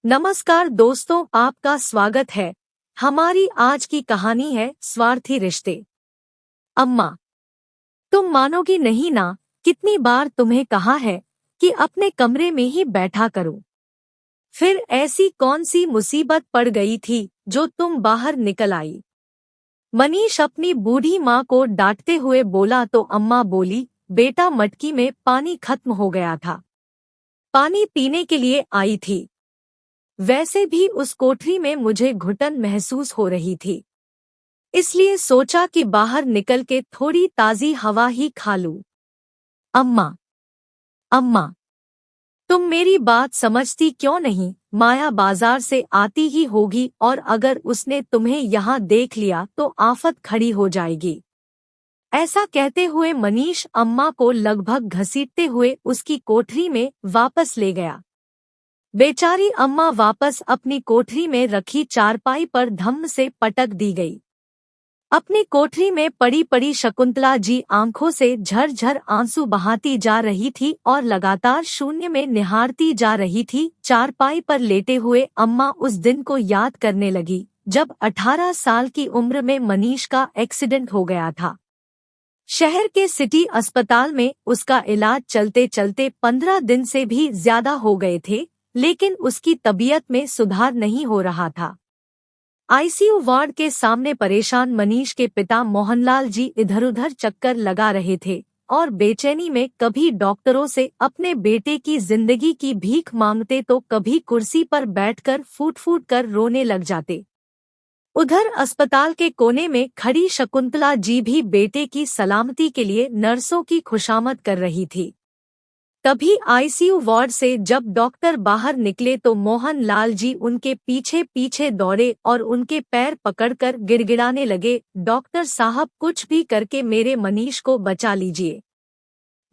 नमस्कार दोस्तों, आपका स्वागत है। हमारी आज की कहानी है स्वार्थी रिश्ते। अम्मा, तुम मानोगी नहीं ना, कितनी बार तुम्हें कहा है कि अपने कमरे में ही बैठा करो। फिर ऐसी कौन सी मुसीबत पड़ गई थी जो तुम बाहर निकल आई? मनीष अपनी बूढ़ी माँ को डांटते हुए बोला तो अम्मा बोली, बेटा मटकी में पानी खत्म हो गया था, पानी पीने के लिए आई थी। वैसे भी उस कोठरी में मुझे घुटन महसूस हो रही थी, इसलिए सोचा कि बाहर निकल के थोड़ी ताज़ी हवा ही खा लूं। अम्मा, अम्मा, तुम मेरी बात समझती क्यों नहीं? माया बाजार से आती ही होगी और अगर उसने तुम्हें यहाँ देख लिया तो आफत खड़ी हो जाएगी। ऐसा कहते हुए मनीष अम्मा को लगभग घसीटते हुए उसकी कोठरी में वापस ले गया। बेचारी अम्मा वापस अपनी कोठरी में रखी चारपाई पर धम्म से पटक दी गई। अपनी कोठरी में पड़ी पड़ी शकुंतला जी आंखों से झरझर आंसू बहाती जा रही थी और लगातार शून्य में निहारती जा रही थी। चारपाई पर लेटे हुए अम्मा उस दिन को याद करने लगी जब 18 साल की उम्र में मनीष का एक्सीडेंट हो गया था। शहर के सिटी अस्पताल में उसका इलाज चलते चलते 15 दिन से भी ज्यादा हो गए थे, लेकिन उसकी तबीयत में सुधार नहीं हो रहा था। आईसीयू वार्ड के सामने परेशान मनीष के पिता मोहनलाल जी इधर-उधर चक्कर लगा रहे थे और बेचैनी में कभी डॉक्टरों से अपने बेटे की जिंदगी की भीख मांगते तो कभी कुर्सी पर बैठकर फूट-फूट कर रोने लग जाते। उधर अस्पताल के कोने में खड़ी शकुंतला जी भी बेटे की सलामती के लिए नर्सों की खुशामद कर रही थी। तभी आईसीयू वार्ड से जब डॉक्टर बाहर निकले तो मोहन लाल जी उनके पीछे पीछे दौड़े और उनके पैर पकड़कर गिड़गिड़ाने लगे, डॉक्टर साहब, कुछ भी करके मेरे मनीष को बचा लीजिए।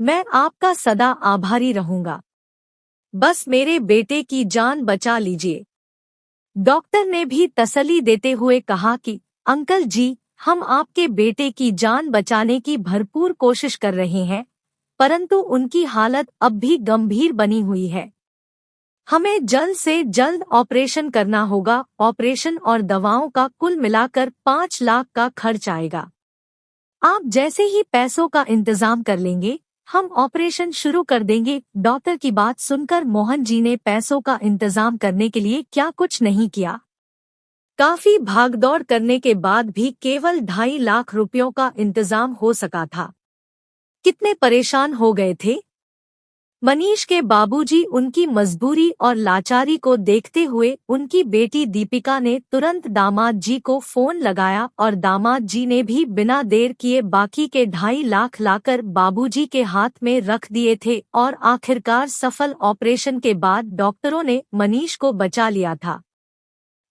मैं आपका सदा आभारी रहूंगा। बस मेरे बेटे की जान बचा लीजिए। डॉक्टर ने भी तसल्ली देते हुए कहा कि अंकल जी, हम आपके बेटे की जान बचाने की भरपूर कोशिश कर रहे हैं, परंतु उनकी हालत अब भी गंभीर बनी हुई है। हमें जल्द से जल्द ऑपरेशन करना होगा। ऑपरेशन और दवाओं का कुल मिलाकर 5 लाख का खर्च आएगा। आप जैसे ही पैसों का इंतजाम कर लेंगे, हम ऑपरेशन शुरू कर देंगे। डॉक्टर की बात सुनकर मोहन जी ने पैसों का इंतजाम करने के लिए क्या कुछ नहीं किया। काफी भागदौड़ करने के बाद भी केवल 2.5 लाख रुपयों का इंतजाम हो सका था। कितने परेशान हो गए थे मनीष के बाबूजी। उनकी मजबूरी और लाचारी को देखते हुए उनकी बेटी दीपिका ने तुरंत दामाद जी को फोन लगाया और दामाद जी ने भी बिना देर किए बाकी के 2.5 लाख लाकर बाबूजी के हाथ में रख दिए थे और आखिरकार सफल ऑपरेशन के बाद डॉक्टरों ने मनीष को बचा लिया था।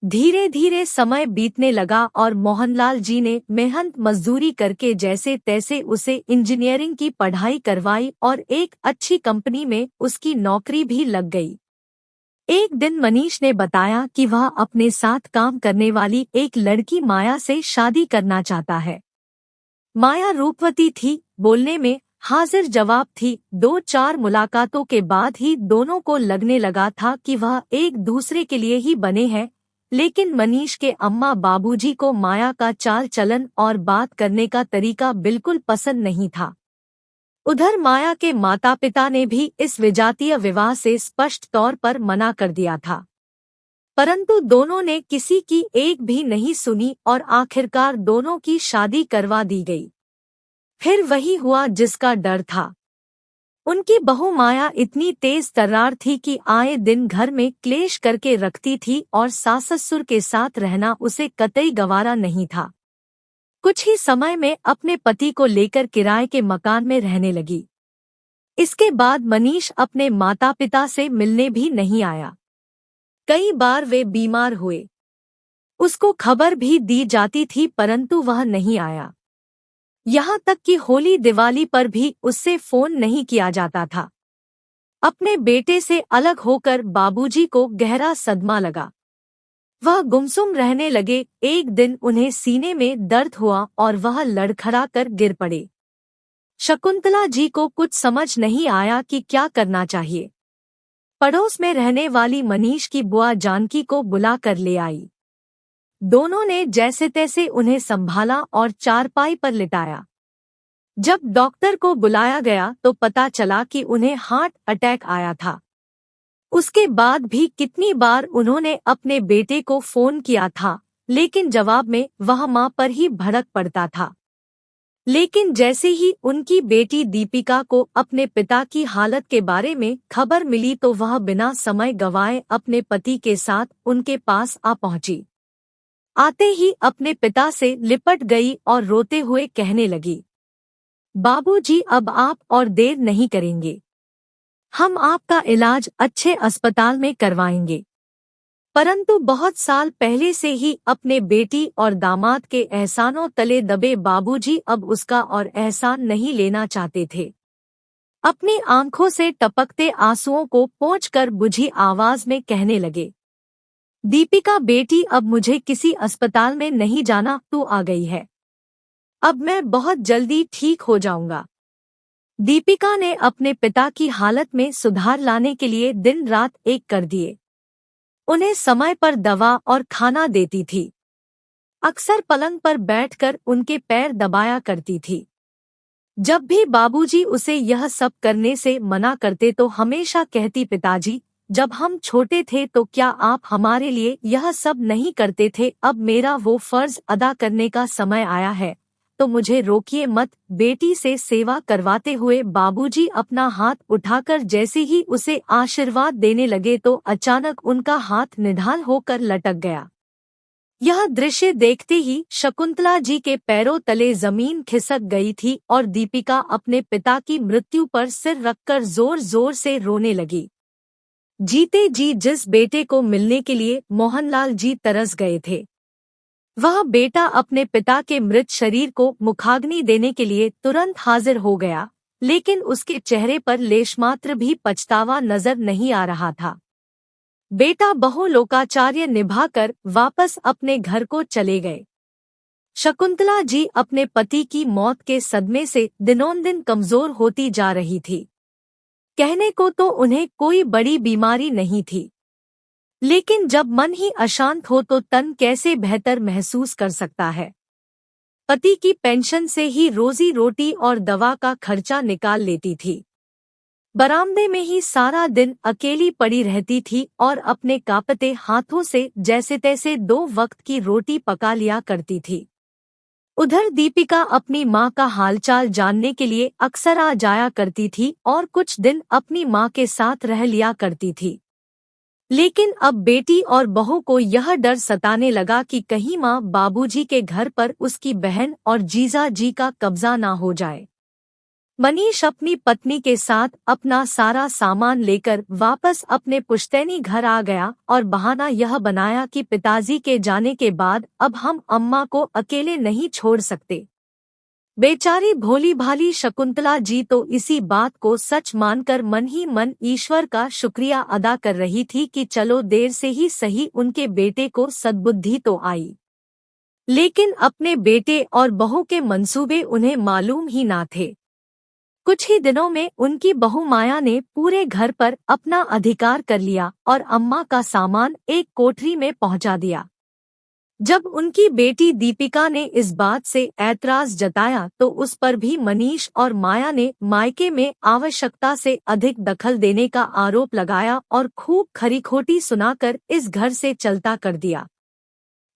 धीरे धीरे समय बीतने लगा और मोहनलाल जी ने मेहनत मजदूरी करके जैसे तैसे उसे इंजीनियरिंग की पढ़ाई करवाई और एक अच्छी कंपनी में उसकी नौकरी भी लग गई। एक दिन मनीष ने बताया कि वह अपने साथ काम करने वाली एक लड़की माया से शादी करना चाहता है। माया रूपवती थी, बोलने में हाजिर जवाब थी। 2-4 मुलाकातों के बाद ही दोनों को लगने लगा था कि वह एक दूसरे के लिए ही बने हैं, लेकिन मनीष के अम्मा बाबूजी को माया का चाल चलन और बात करने का तरीका बिल्कुल पसंद नहीं था। उधर माया के माता पिता ने भी इस विजातीय विवाह से स्पष्ट तौर पर मना कर दिया था, परंतु दोनों ने किसी की एक भी नहीं सुनी और आखिरकार दोनों की शादी करवा दी गई। फिर वही हुआ जिसका डर था। उनकी बहू माया इतनी तेज तर्रार थी कि आए दिन घर में क्लेश करके रखती थी और सास ससुर के साथ रहना उसे कतई गवारा नहीं था। कुछ ही समय में अपने पति को लेकर किराए के मकान में रहने लगी। इसके बाद मनीष अपने माता पिता से मिलने भी नहीं आया। कई बार वे बीमार हुए, उसको खबर भी दी जाती थी परंतु वह नहीं आया। यहाँ तक कि होली दिवाली पर भी उससे फोन नहीं किया जाता था। अपने बेटे से अलग होकर बाबूजी को गहरा सदमा लगा। वह गुमसुम रहने लगे। एक दिन उन्हें सीने में दर्द हुआ और वह लड़खड़ा कर गिर पड़े। शकुंतला जी को कुछ समझ नहीं आया कि क्या करना चाहिए। पड़ोस में रहने वाली मनीष की बुआ जानकी को बुला कर ले आई। दोनों ने जैसे तैसे उन्हें संभाला और चारपाई पर लिटाया। जब डॉक्टर को बुलाया गया तो पता चला कि उन्हें हार्ट अटैक आया था। उसके बाद भी कितनी बार उन्होंने अपने बेटे को फोन किया था, लेकिन जवाब में वह मां पर ही भड़क पड़ता था। लेकिन जैसे ही उनकी बेटी दीपिका को अपने पिता की हालत के बारे में खबर मिली तो वह बिना समय गंवाए अपने पति के साथ उनके पास आ पहुंची। आते ही अपने पिता से लिपट गई और रोते हुए कहने लगी, बाबूजी, अब आप और देर नहीं करेंगे। हम आपका इलाज अच्छे अस्पताल में करवाएंगे। परंतु बहुत साल पहले से ही अपने बेटी और दामाद के एहसानों तले दबे बाबूजी अब उसका और एहसान नहीं लेना चाहते थे। अपनी आंखों से टपकते आंसुओं को पोंछकर बुझी आवाज में कहने लगे, दीपिका बेटी, अब मुझे किसी अस्पताल में नहीं जाना, तू आ गई है। अब मैं बहुत जल्दी ठीक हो जाऊंगा। दीपिका ने अपने पिता की हालत में सुधार लाने के लिए दिन रात एक कर दिए। उन्हें समय पर दवा और खाना देती थी। अक्सर पलंग पर बैठकर उनके पैर दबाया करती थी। जब भी बाबूजी उसे यह सब करने से मना करते तो हमेशा कहती, पिताजी, जब हम छोटे थे तो क्या आप हमारे लिए यह सब नहीं करते थे? अब मेरा वो फर्ज अदा करने का समय आया है, तो मुझे रोकिए मत। बेटी से सेवा करवाते हुए बाबूजी अपना हाथ उठाकर जैसे ही उसे आशीर्वाद देने लगे तो अचानक उनका हाथ निढाल होकर लटक गया। यह दृश्य देखते ही शकुंतला जी के पैरों तले जमीन खिसक गई थी और दीपिका अपने पिता की मृत्यु पर सिर रखकर जोर जोर से रोने लगी। जीते जी जिस बेटे को मिलने के लिए मोहनलाल जी तरस गए थे, वह बेटा अपने पिता के मृत शरीर को मुखाग्नि देने के लिए तुरंत हाजिर हो गया, लेकिन उसके चेहरे पर लेशमात्र भी पछतावा नजर नहीं आ रहा था। बेटा बहुलोकाचार्य निभाकर वापस अपने घर को चले गए। शकुंतला जी अपने पति की मौत के सदमे से दिनोंदिन कमजोर होती जा रही थी। कहने को तो उन्हें कोई बड़ी बीमारी नहीं थी, लेकिन जब मन ही अशांत हो तो तन कैसे बेहतर महसूस कर सकता है। पति की पेंशन से ही रोजी रोटी और दवा का खर्चा निकाल लेती थी। बरामदे में ही सारा दिन अकेली पड़ी रहती थी और अपने कांपते हाथों से जैसे तैसे 2 वक्त की रोटी पका लिया करती थी। उधर दीपिका अपनी मां का हालचाल जानने के लिए अक्सर आ जाया करती थी और कुछ दिन अपनी मां के साथ रह लिया करती थी। लेकिन अब बेटी और बहू को यह डर सताने लगा कि कहीं मां बाबूजी के घर पर उसकी बहन और जीजा जी का कब्जा ना हो जाए। मनीष अपनी पत्नी के साथ अपना सारा सामान लेकर वापस अपने पुश्तैनी घर आ गया और बहाना यह बनाया कि पिताजी के जाने के बाद अब हम अम्मा को अकेले नहीं छोड़ सकते। बेचारी भोली भाली शकुंतला जी तो इसी बात को सच मानकर मन ही मन ईश्वर का शुक्रिया अदा कर रही थी कि चलो देर से ही सही उनके बेटे को सद्बुद्धि तो आई। लेकिन अपने बेटे और बहू के मंसूबे उन्हें मालूम ही ना थे। कुछ ही दिनों में उनकी बहू माया ने पूरे घर पर अपना अधिकार कर लिया और अम्मा का सामान एक कोठरी में पहुंचा दिया। जब उनकी बेटी दीपिका ने इस बात से ऐतराज जताया तो उस पर भी मनीष और माया ने मायके में आवश्यकता से अधिक दखल देने का आरोप लगाया और खूब खरी-खोटी सुनाकर इस घर से चलता कर दिया।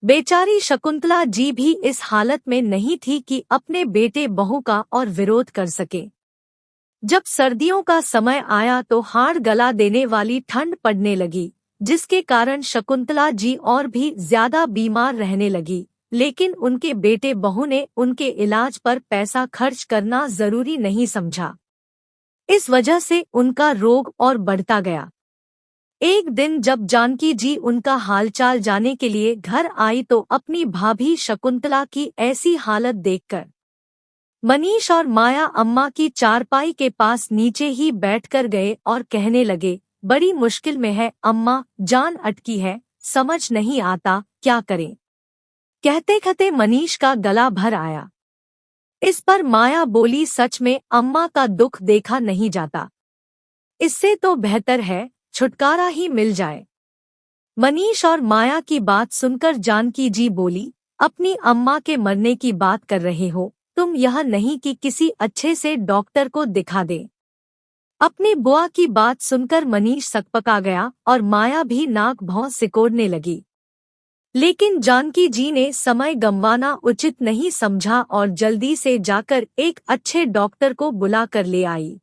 बेचारी शकुंतला जी भी इस हालत में नहीं थी कि अपने बेटे बहू का और विरोध कर सके। जब सर्दियों का समय आया तो हाड़ गला देने वाली ठंड पड़ने लगी, जिसके कारण शकुंतला जी और भी ज्यादा बीमार रहने लगी। लेकिन उनके बेटे बहू ने उनके इलाज पर पैसा खर्च करना जरूरी नहीं समझा। इस वजह से उनका रोग और बढ़ता गया। एक दिन जब जानकी जी उनका हालचाल जानने के लिए घर आई तो अपनी भाभी शकुंतला की ऐसी हालत देखकर मनीष और माया अम्मा की चारपाई के पास नीचे ही बैठकर गए और कहने लगे, बड़ी मुश्किल में है अम्मा, जान अटकी है, समझ नहीं आता क्या करें। कहते कहते मनीष का गला भर आया। इस पर माया बोली, सच में अम्मा का दुख देखा नहीं जाता। इससे तो बेहतर है छुटकारा ही मिल जाए। मनीष और माया की बात सुनकर जानकी जी बोली, अपनी अम्मा के मरने की बात कर रहे हो तुम, यह नहीं कि किसी अच्छे से डॉक्टर को दिखा दे। अपनी बुआ की बात सुनकर मनीष सकपका गया और माया भी नाक भौं सिकोड़ने लगी। लेकिन जानकी जी ने समय गंवाना उचित नहीं समझा और जल्दी से जाकर एक अच्छे डॉक्टर को बुला कर ले आई।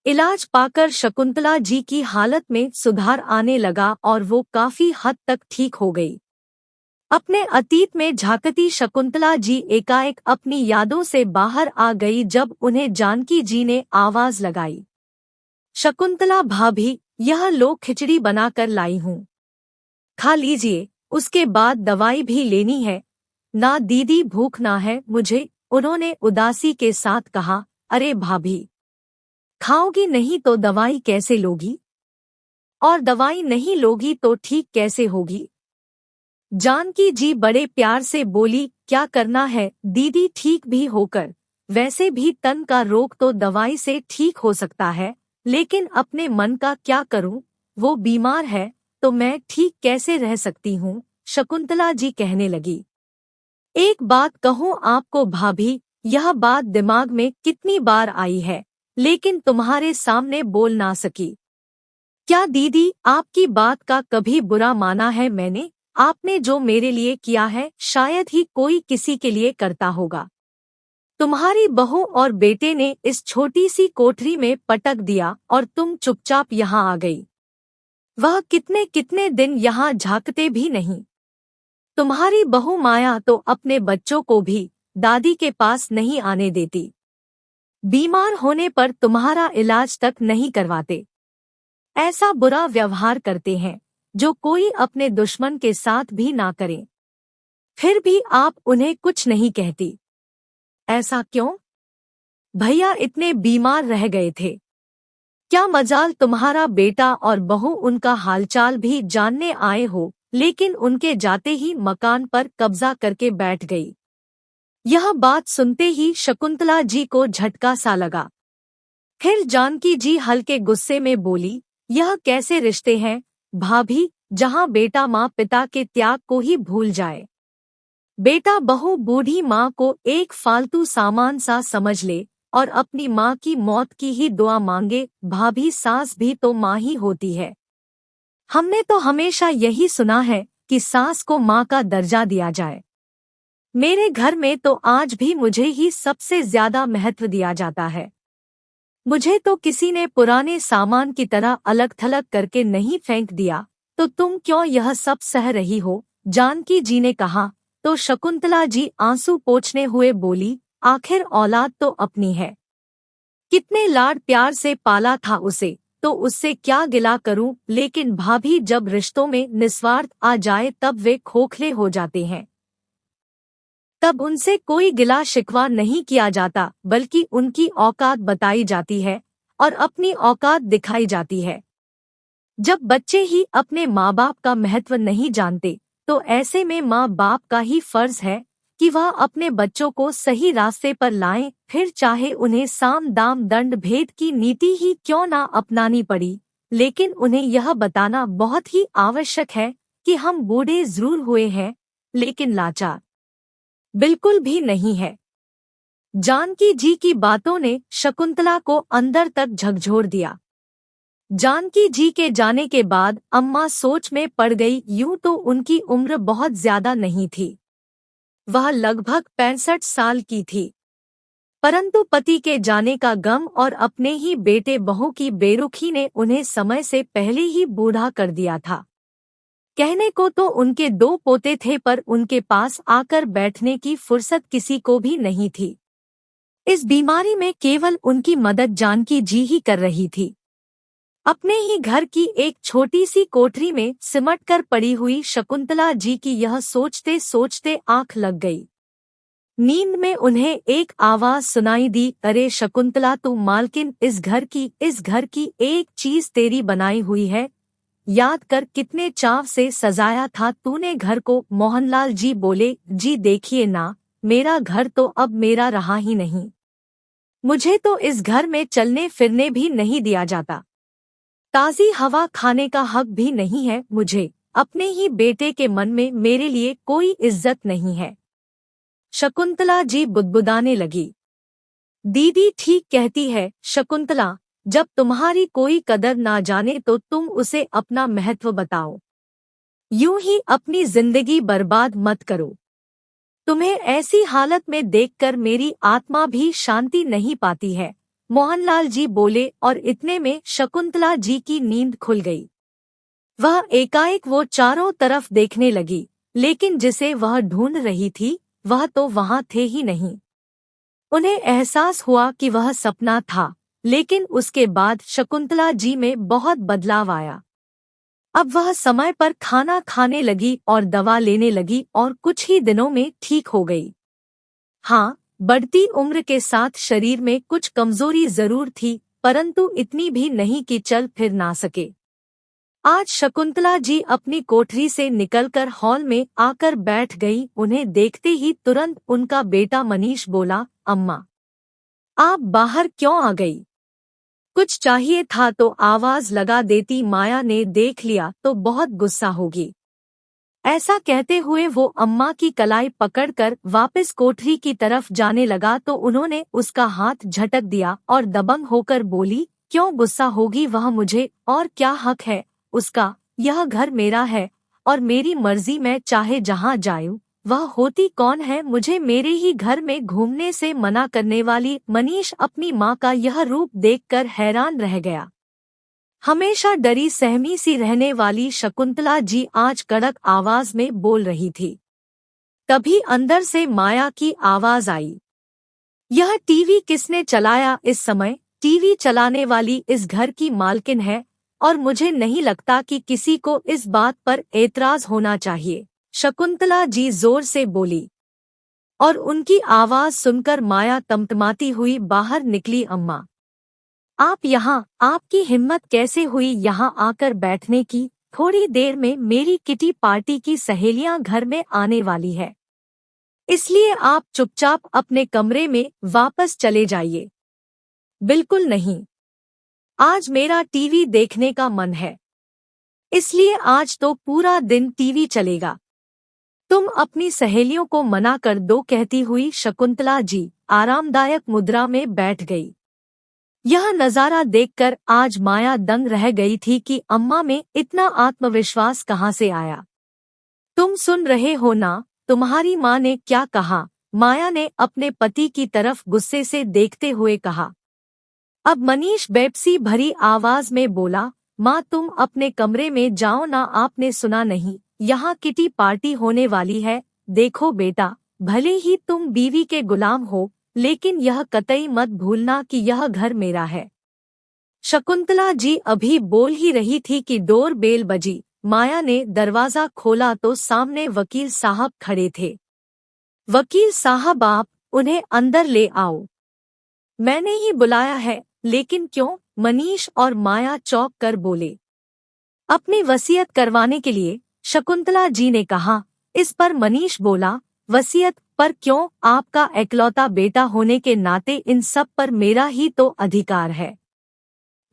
इलाज पाकर शकुंतला जी की हालत में सुधार आने लगा और वो काफी हद तक ठीक हो गई। अपने अतीत में झांकती शकुंतला जी एकाएक अपनी यादों से बाहर आ गई जब उन्हें जानकी जी ने आवाज लगाई, शकुंतला भाभी, यह लो खिचड़ी बनाकर लाई हूँ, खा लीजिए, उसके बाद दवाई भी लेनी है। ना दीदी, भूख ना है मुझे, उन्होंने उदासी के साथ कहा। अरे भाभी, खाओगी नहीं तो दवाई कैसे लोगी? और दवाई नहीं लोगी तो ठीक कैसे होगी? जानकी जी बड़े प्यार से बोली, क्या करना है दीदी, ठीक भी होकर, वैसे भी तन का रोग तो दवाई से ठीक हो सकता है, लेकिन अपने मन का क्या करूं, वो बीमार है तो मैं ठीक कैसे रह सकती हूँ? शकुंतला जी कहने लगी। एक बात कहूँ आपको भाभी, यह बात दिमाग में कितनी बार आई है, लेकिन तुम्हारे सामने बोल ना सकी। क्या दीदी, आपकी बात का कभी बुरा माना है मैंने? आपने जो मेरे लिए किया है शायद ही कोई किसी के लिए करता होगा। तुम्हारी बहू और बेटे ने इस छोटी सी कोठरी में पटक दिया और तुम चुपचाप यहाँ आ गई। वह कितने कितने दिन यहाँ झांकते भी नहीं। तुम्हारी बहू माया तो अपने बच्चों को भी दादी के पास नहीं आने देती। बीमार होने पर तुम्हारा इलाज तक नहीं करवाते। ऐसा बुरा व्यवहार करते हैं जो कोई अपने दुश्मन के साथ भी ना करे। फिर भी आप उन्हें कुछ नहीं कहती। ऐसा क्यों? भैया इतने बीमार रह गए थे। क्या मजाल तुम्हारा बेटा और बहू उनका हालचाल भी जानने आए हो, लेकिन उनके जाते ही मकान पर कब्जा करके बैठ गई। यह बात सुनते ही शकुंतला जी को झटका सा लगा। फिर जानकी जी हल्के गुस्से में बोली, यह कैसे रिश्ते हैं भाभी, जहाँ बेटा माँ पिता के त्याग को ही भूल जाए। बेटा बहू बूढ़ी माँ को एक फालतू सामान सा समझ ले और अपनी माँ की मौत की ही दुआ मांगे। भाभी, सास भी तो माँ ही होती है। हमने तो हमेशा यही सुना है कि सास को माँ का दर्जा दिया जाए। मेरे घर में तो आज भी मुझे ही सबसे ज्यादा महत्व दिया जाता है। मुझे तो किसी ने पुराने सामान की तरह अलग थलग करके नहीं फेंक दिया, तो तुम क्यों यह सब सह रही हो? जानकी जी ने कहा। तो शकुंतला जी आंसू पोंछने हुए बोली, आखिर औलाद तो अपनी है। कितने लाड प्यार से पाला था उसे, तो उससे क्या गिला करूं? लेकिन भाभी, जब रिश्तों में निस्वार्थ आ जाए तब वे खोखले हो जाते हैं। तब उनसे कोई गिला शिकवा नहीं किया जाता, बल्कि उनकी औकात बताई जाती है और अपनी औकात दिखाई जाती है। जब बच्चे ही अपने माँ बाप का महत्व नहीं जानते, तो ऐसे में माँ बाप का ही फर्ज है कि वह अपने बच्चों को सही रास्ते पर लाएं, फिर चाहे उन्हें साम दाम दंड भेद की नीति ही क्यों ना अपनानी पड़ी। लेकिन उन्हें यह बताना बहुत ही आवश्यक है कि हम बूढ़े जरूर हुए हैं, लेकिन लाचार बिल्कुल भी नहीं है। जानकी जी की बातों ने शकुंतला को अंदर तक झकझोर दिया। जानकी जी के जाने के बाद अम्मा सोच में पड़ गई। यूं तो उनकी उम्र बहुत ज्यादा नहीं थी, वह लगभग 65 साल की थी, परंतु पति के जाने का गम और अपने ही बेटे बहू की बेरुखी ने उन्हें समय से पहले ही बूढ़ा कर दिया था। कहने को तो उनके 2 पोते थे, पर उनके पास आकर बैठने की फुर्सत किसी को भी नहीं थी। इस बीमारी में केवल उनकी मदद जानकी जी ही कर रही थी। अपने ही घर की एक छोटी सी कोठरी में सिमटकर पड़ी हुई शकुंतला जी की यह सोचते सोचते आंख लग गई। नींद में उन्हें एक आवाज सुनाई दी, अरे शकुंतला, तू मालकिन, इस घर की एक चीज तेरी बनाई हुई है। याद कर कितने चाव से सजाया था तूने घर को। मोहनलाल जी बोले, जी देखिए ना, मेरा घर तो अब मेरा रहा ही नहीं। मुझे तो इस घर में चलने फिरने भी नहीं दिया जाता। ताज़ी हवा खाने का हक भी नहीं है मुझे, अपने ही बेटे के मन में मेरे लिए कोई इज्जत नहीं है। शकुंतला जी बुदबुदाने लगी। दीदी ठीक कहती है शकुंतला, जब तुम्हारी कोई कदर ना जाने तो तुम उसे अपना महत्व बताओ। यूं ही अपनी जिंदगी बर्बाद मत करो। तुम्हें ऐसी हालत में देखकर मेरी आत्मा भी शांति नहीं पाती है। मोहनलाल जी बोले और इतने में शकुंतला जी की नींद खुल गई। वह एकाएक वो चारों तरफ देखने लगी, लेकिन जिसे वह ढूंढ रही थी वह तो वहां थे ही नहीं। उन्हें एहसास हुआ कि वह सपना था, लेकिन उसके बाद शकुंतला जी में बहुत बदलाव आया। अब वह समय पर खाना खाने लगी और दवा लेने लगी और कुछ ही दिनों में ठीक हो गई। हाँ, बढ़ती उम्र के साथ शरीर में कुछ कमजोरी जरूर थी, परंतु इतनी भी नहीं कि चल फिर ना सके। आज शकुंतला जी अपनी कोठरी से निकलकर हॉल में आकर बैठ गई। उन्हें देखते ही तुरंत उनका बेटा मनीष बोला, अम्मा, आप बाहर क्यों आ गई? कुछ चाहिए था तो आवाज लगा देती, माया ने देख लिया तो बहुत गुस्सा होगी। ऐसा कहते हुए वो अम्मा की कलाई पकड़कर वापस कोठरी की तरफ जाने लगा तो उन्होंने उसका हाथ झटक दिया और दबंग होकर बोली, क्यों गुस्सा होगी वह मुझे, और क्या हक है उसका? यह घर मेरा है और मेरी मर्जी, मैं चाहे जहाँ जाऊँ। वह होती कौन है मुझे मेरे ही घर में घूमने से मना करने वाली? मनीष अपनी माँ का यह रूप देखकर हैरान रह गया। हमेशा डरी सहमी सी रहने वाली शकुंतला जी आज कड़क आवाज में बोल रही थी। तभी अंदर से माया की आवाज आई, यह टीवी किसने चलाया? इस समय टीवी चलाने वाली इस घर की मालकिन है और मुझे नहीं लगता कि किसी को इस बात पर एतराज होना चाहिए। शकुंतला जी जोर से बोली और उनकी आवाज सुनकर माया तमतमाती हुई बाहर निकली। अम्मा, आप यहाँ, आपकी हिम्मत कैसे हुई यहाँ आकर बैठने की? थोड़ी देर में मेरी किटी पार्टी की सहेलियां घर में आने वाली है, इसलिए आप चुपचाप अपने कमरे में वापस चले जाइए। बिल्कुल नहीं, आज मेरा टीवी देखने का मन है, इसलिए आज तो पूरा दिन टीवी चलेगा। तुम अपनी सहेलियों को मना कर दो, कहती हुई शकुंतला जी आरामदायक मुद्रा में बैठ गई। यह नजारा देखकर आज माया दंग रह गई थी कि अम्मा में इतना आत्मविश्वास कहाँ से आया। तुम सुन रहे हो ना, तुम्हारी माँ ने क्या कहा? माया ने अपने पति की तरफ गुस्से से देखते हुए कहा। अब मनीष बेपसी भरी आवाज में बोला, माँ तुम अपने कमरे में जाओ ना, आपने सुना नहीं? यहाँ किटी पार्टी होने वाली है। देखो बेटा, भले ही तुम बीवी के गुलाम हो, लेकिन यह कतई मत भूलना कि यह घर मेरा है। शकुंतला जी अभी बोल ही रही थी कि डोर बेल बजी। माया ने दरवाजा खोला तो सामने वकील साहब खड़े थे। वकील साहब, आप उन्हें अंदर ले आओ। मैंने ही बुलाया है। लेकिन क्यों? मनीष और माया चौंक कर बोले। अपनी वसीयत करवाने के लिए, शकुंतला जी ने कहा। इस पर मनीष बोला, वसीयत पर क्यों? आपका इकलौता बेटा होने के नाते इन सब पर मेरा ही तो अधिकार है।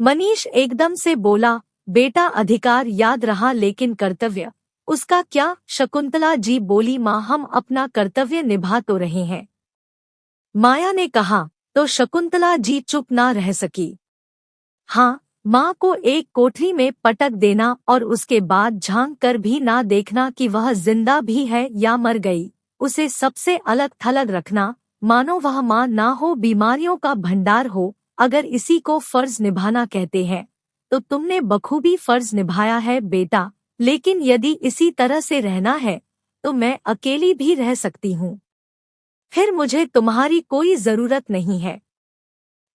मनीष एकदम से बोला, बेटा अधिकार याद रहा, लेकिन कर्तव्य उसका क्या? शकुंतला जी बोली, माँ हम अपना कर्तव्य निभा तो रहे हैं। माया ने कहा तो शकुंतला जी चुप ना रह सकी। हाँ, माँ को एक कोठरी में पटक देना और उसके बाद झांक कर भी ना देखना कि वह जिंदा भी है या मर गई, उसे सबसे अलग थलग रखना, मानो वह माँ ना हो, बीमारियों का भंडार हो। अगर इसी को फर्ज निभाना कहते हैं तो तुमने बखूबी फर्ज निभाया है बेटा, लेकिन यदि इसी तरह से रहना है तो मैं अकेली भी रह सकती हूँ। फिर मुझे तुम्हारी कोई जरूरत नहीं है।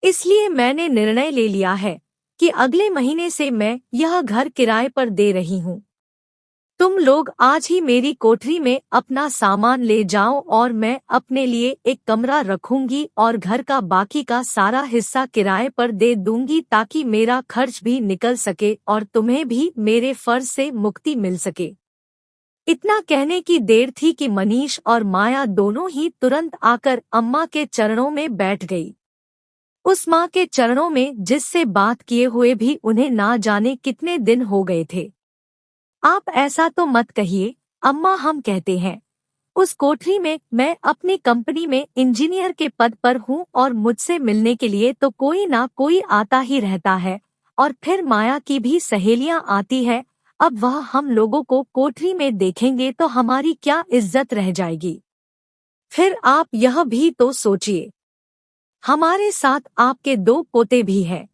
इसलिए मैंने निर्णय ले लिया है कि अगले महीने से मैं यह घर किराए पर दे रही हूँ। तुम लोग आज ही मेरी कोठरी में अपना सामान ले जाओ और मैं अपने लिए एक कमरा रखूंगी और घर का बाकी का सारा हिस्सा किराए पर दे दूंगी, ताकि मेरा खर्च भी निकल सके और तुम्हें भी मेरे फर्ज से मुक्ति मिल सके। इतना कहने की देर थी कि मनीष और माया दोनों ही तुरंत आकर अम्मा के चरणों में बैठ गई। उस माँ के चरणों में जिससे बात किए हुए भी उन्हें ना जाने कितने दिन हो गए थे। आप ऐसा तो मत कहिए अम्मा, हम कहते हैं उस कोठरी में मैं अपनी कंपनी में इंजीनियर के पद पर हूँ और मुझसे मिलने के लिए तो कोई ना कोई आता ही रहता है, और फिर माया की भी सहेलियाँ आती है। अब वह हम लोगों को कोठरी में देखेंगे तो हमारी क्या इज्जत रह जाएगी। फिर आप यह भी तो सोचिए, हमारे साथ आपके 2 पोते भी हैं।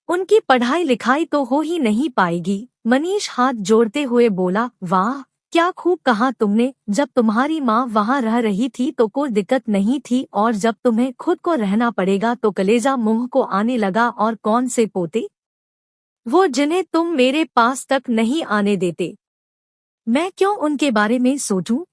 उनकी पढ़ाई लिखाई तो हो ही नहीं पाएगी। मनीष हाथ जोड़ते हुए बोला, वाह क्या खूब कहा तुमने। जब तुम्हारी माँ वहाँ रह रही थी तो कोई दिक्कत नहीं थी, और जब तुम्हें खुद को रहना पड़ेगा तो कलेजा मुंह को आने लगा। और कौन से पोते? वो जिन्हें तुम मेरे पास तक नहीं आने देते। मैं क्यों उनके बारे में सोचूं?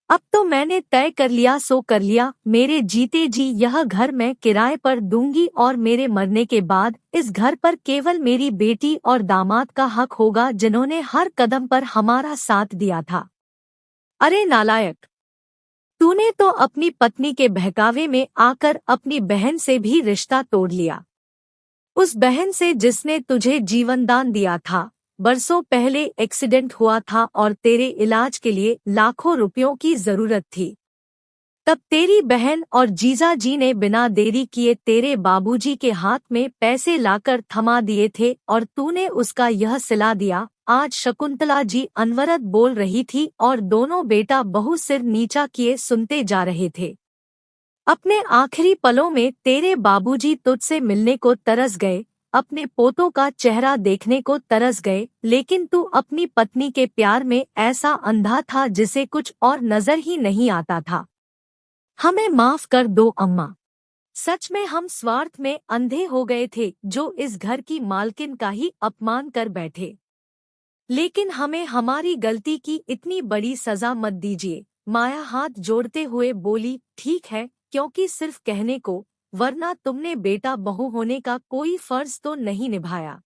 अब तो मैंने तय कर लिया सो कर लिया। मेरे जीते जी यह घर मैं किराए पर दूंगी, और मेरे मरने के बाद इस घर पर केवल मेरी बेटी और दामाद का हक होगा, जिन्होंने हर कदम पर हमारा साथ दिया था। अरे नालायक! तूने तो अपनी पत्नी के बहकावे में आकर अपनी बहन से भी रिश्ता तोड़ लिया। उस बहन से जिसने तुझे जीवन दान दिया था। बरसों पहले एक्सीडेंट हुआ था और तेरे इलाज के लिए लाखों रुपयों की जरूरत थी। तब तेरी बहन और जीजा जी ने बिना देरी किए तेरे बाबूजी के हाथ में पैसे लाकर थमा दिए थे, और तूने उसका यह सिला दिया। आज शकुंतला जी अनवरत बोल रही थी और दोनों बेटा बहू सिर नीचा किए सुनते जा रहे थे। अपने आखिरी पलों में तेरे बाबूजी तुझसे मिलने को तरस गए, अपने पोतों का चेहरा देखने को तरस गए, लेकिन तू अपनी पत्नी के प्यार में ऐसा अंधा था जिसे कुछ और नजर ही नहीं आता था। हमें माफ कर दो अम्मा। सच में हम स्वार्थ में अंधे हो गए थे, जो इस घर की मालकिन का ही अपमान कर बैठे। लेकिन हमें हमारी गलती की इतनी बड़ी सजा मत दीजिए। माया हाथ जोड़ते हुए बोली, ठीक है, क्योंकि सिर्फ कहने को, वरना तुमने बेटा बहू होने का कोई फर्ज तो नहीं निभाया।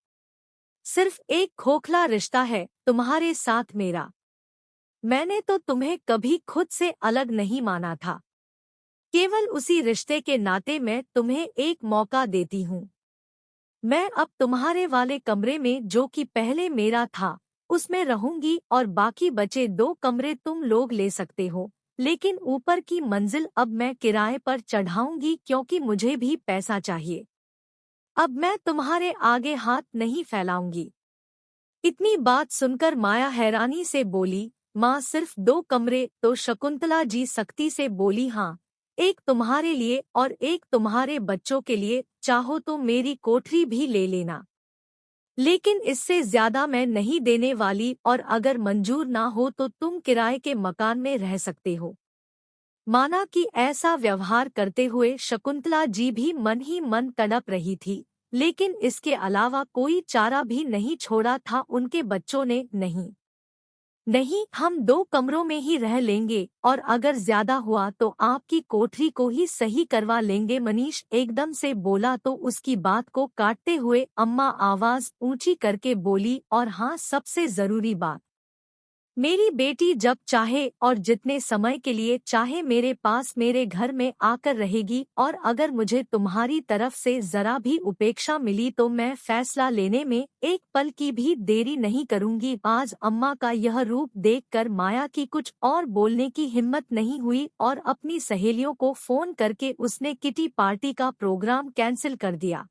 सिर्फ एक खोखला रिश्ता है तुम्हारे साथ मेरा। मैंने तो तुम्हें कभी खुद से अलग नहीं माना था। केवल उसी रिश्ते के नाते मैं तुम्हें एक मौका देती हूँ। मैं अब तुम्हारे वाले कमरे में, जो कि पहले मेरा था, उसमें रहूंगी, और बाकी बचे 2 कमरे तुम लोग ले सकते हो। लेकिन ऊपर की मंजिल अब मैं किराए पर चढ़ाऊंगी, क्योंकि मुझे भी पैसा चाहिए। अब मैं तुम्हारे आगे हाथ नहीं फैलाऊंगी। इतनी बात सुनकर माया हैरानी से बोली, माँ सिर्फ 2 कमरे? तो शकुंतला जी सख्ती से बोली, हाँ, एक तुम्हारे लिए और एक तुम्हारे बच्चों के लिए। चाहो तो मेरी कोठरी भी ले लेना, लेकिन इससे ज्यादा मैं नहीं देने वाली, और अगर मंजूर ना हो तो तुम किराए के मकान में रह सकते हो। माना कि ऐसा व्यवहार करते हुए शकुंतला जी भी मन ही मन तड़प रही थी, लेकिन इसके अलावा कोई चारा भी नहीं छोड़ा था उनके बच्चों ने। नहीं नहीं, हम 2 कमरों में ही रह लेंगे, और अगर ज्यादा हुआ तो आपकी कोठरी को ही सही करवा लेंगे। मनीष एकदम से बोला तो उसकी बात को काटते हुए अम्मा आवाज ऊंची करके बोली, और हाँ, सबसे जरूरी बात, मेरी बेटी जब चाहे और जितने समय के लिए चाहे मेरे पास मेरे घर में आकर रहेगी, और अगर मुझे तुम्हारी तरफ से जरा भी उपेक्षा मिली तो मैं फैसला लेने में एक पल की भी देरी नहीं करूंगी। आज अम्मा का यह रूप देखकर माया की कुछ और बोलने की हिम्मत नहीं हुई, और अपनी सहेलियों को फोन करके उसने किटी पार्टी का प्रोग्राम कैंसिल कर दिया।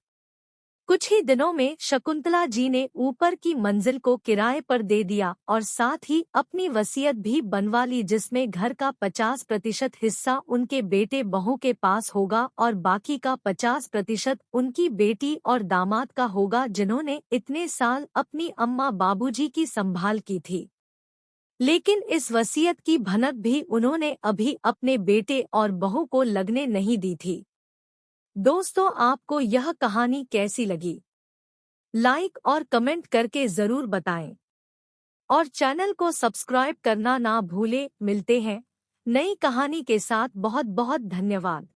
कुछ ही दिनों में शकुंतला जी ने ऊपर की मंजिल को किराए पर दे दिया, और साथ ही अपनी वसीयत भी बनवा ली, जिसमें घर का 50% हिस्सा उनके बेटे बहू के पास होगा और बाकी का 50% उनकी बेटी और दामाद का होगा, जिन्होंने इतने साल अपनी अम्मा बाबूजी की संभाल की थी। लेकिन इस वसीयत की भनक भी उन्होंने अभी अपने बेटे और बहू को लगने नहीं दी थी। दोस्तों, आपको यह कहानी कैसी लगी? लाइक और कमेंट करके जरूर बताएं, और चैनल को सब्सक्राइब करना ना भूलें। मिलते हैं नई कहानी के साथ। बहुत बहुत धन्यवाद।